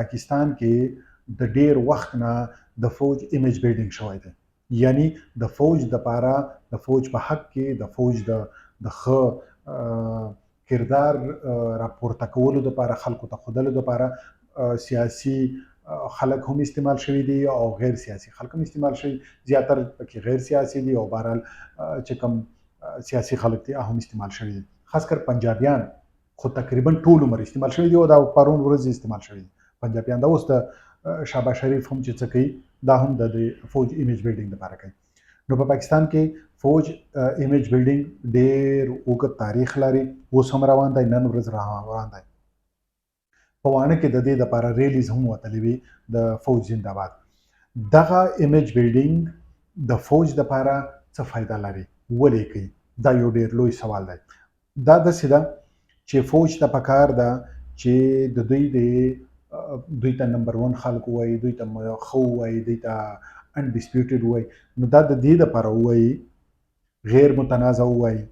پاکستان کې د ډیر وخت نه د فوج ایمیج بیلډینګ شوی دی، یعنی د فوج د پاره د فوج په حق کې د فوج د ښه کردار راپورته کولو لپاره خلکو ته ښودلو لپاره سیاسي خلک هم استعمال شوي دي او غیر سیاسي خلک هم استعمال شوي، زیاتر پکې غیر سیاسي دي او بهرحال چې کوم سیاسي خلک دي هم استعمال شوي دي، خاص کر پنجابیان خو تقریبا ټول عمر استعمال شوي دي او دا پرون ورځ استعمال شوي دي پنجابیان. دا اوس د شهباز شریف هم چې څه کوي دا هم د فوج ایمیج بیلډینګ لپاره کوي. نو په پاکستان کې فوج ایمیج بیلډینګ ډېر اوږد تاریخ لري، اوس هم روان دی، نن ورځ روان دی. په وانه کې د دې لپاره ریلیز هم وتلې وي د فوج زنده‌باد. دغه ایمیج بیلډینګ د فوج لپاره څه فایده لري، ولې کوي؟ دا یو ډېر لوی سوال دی. دا داسې ده چې فوج ته پکار ده چې د دوی ته نمبر 1 خلک وایي، دوی ته خو وایي، دوی ته انډسپیوټډ وایي. نو دا د دې لپاره وایي، غیر متنازع وایي،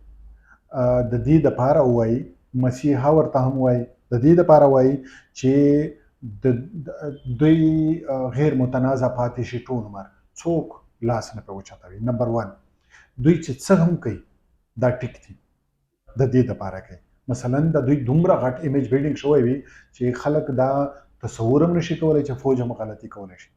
د دې لپاره وایي، مسیحا ورته هم وایي، د دې لپاره وایي چې دوی غیر متنازع پاتې شي ټول عمر، څوک لاس نه پرې وچتوي. نمبر 1 دوی چې څه هم کوي دا ټیک دي، د دې لپاره کوي. مثلا د دوی دومره غټ ایمیج بیلډینګ شوی وي چې خلک دا تصور هم نشي کولی چې فوج هم غلطي کولی شي.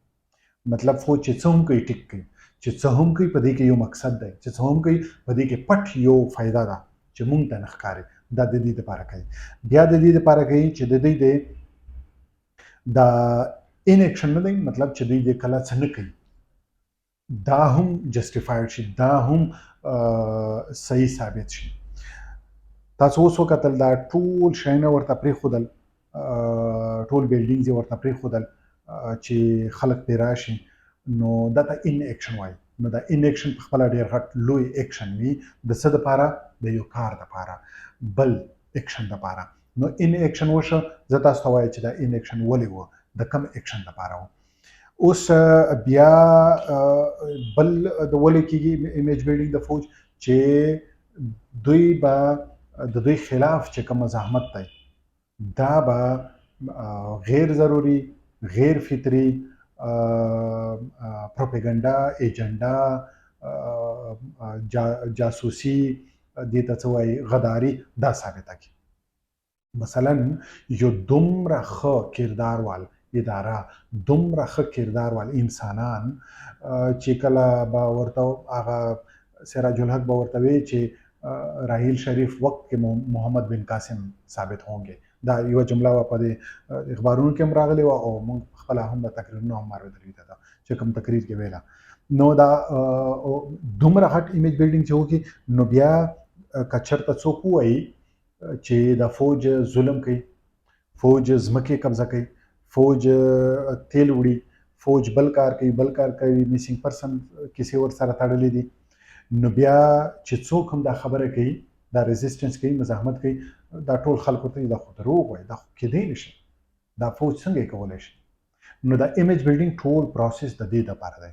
مطلب فوج چې څه هم کوي ټیک کوي، چې څه هم کوي په دې کې یو مقصد دی، چې څه هم کوي په دې کې پټ یو فایده ده چې مونږ ته نه ښکاري. دا د دې لپاره کوي. بیا د دې لپاره کوي چې د دوی د ان اکشن نه دی، مطلب چې دوی د کله څه نه کوي دا هم جسټیفاید شي، دا هم صحیح ثابت شي. تاسو اوس وکتل دا ټول شیونه ورته پرېښودل، ټول بیلډینګز یې ورته پرېښودل چې خلک پرې راشي، نو دا ته ان اکشن وایي. نو دا ان اکشن په خپله ډېر غټ لوی اکشن وي د څه دپاره؟ د یو کار دپاره، بل اکشن دپاره. نو ان اکشن وشو، زه تاسو ته وایم چې دا ان اکشن ولې و، د کم اکشن دپاره و. اوس بیا بل د ولې کېږي ایمیج بیلډینګ د فوج چې دوی به د دوی خلاف چې کوم مزاحمت دی دا به غیر ضروري، غیر فطري پروپاګاندا، ایجنډا، جاسوسي، دې ته څه وایي، غداري، دا ثابته کړي. مثلا یو دومره ښه کردار وال اداره، دومره ښه کردار وال انسانان چې کله به ورته هغه سراج الحق به ورته وایي چې راحیل شریف وقت کې محمد بن قاسم ثابت هونګے، دا یو جمله و په دې اخبارونو کې هم راغلی و او موږ خپله هم د تقریرونو هم اورېدلي ده چې کوم تقریر کې ویله. نو دا دومره غټ ایمیج بیلډینګ چې وکړي، نو بیا که چېرته څوک ووایي چې د فوج ظلم کوي، فوج ځمکې قبضه کوي، فوج تیل وړي، فوج بل کار کوي، میسنګ پرسن کیسې ورسره تړلې دي، نو بیا چې څوک هم دا خبره کوي، دا ریزسټنس کوي، مزاحمت کوي، دا ټول خلکو ته دا خو دروغ وایي، دا خو کیدی نشي، دا فوج څنګه یې کولی شي؟ نو دا ایمیج بیلډینګ ټول پروسس د دې لپاره دی.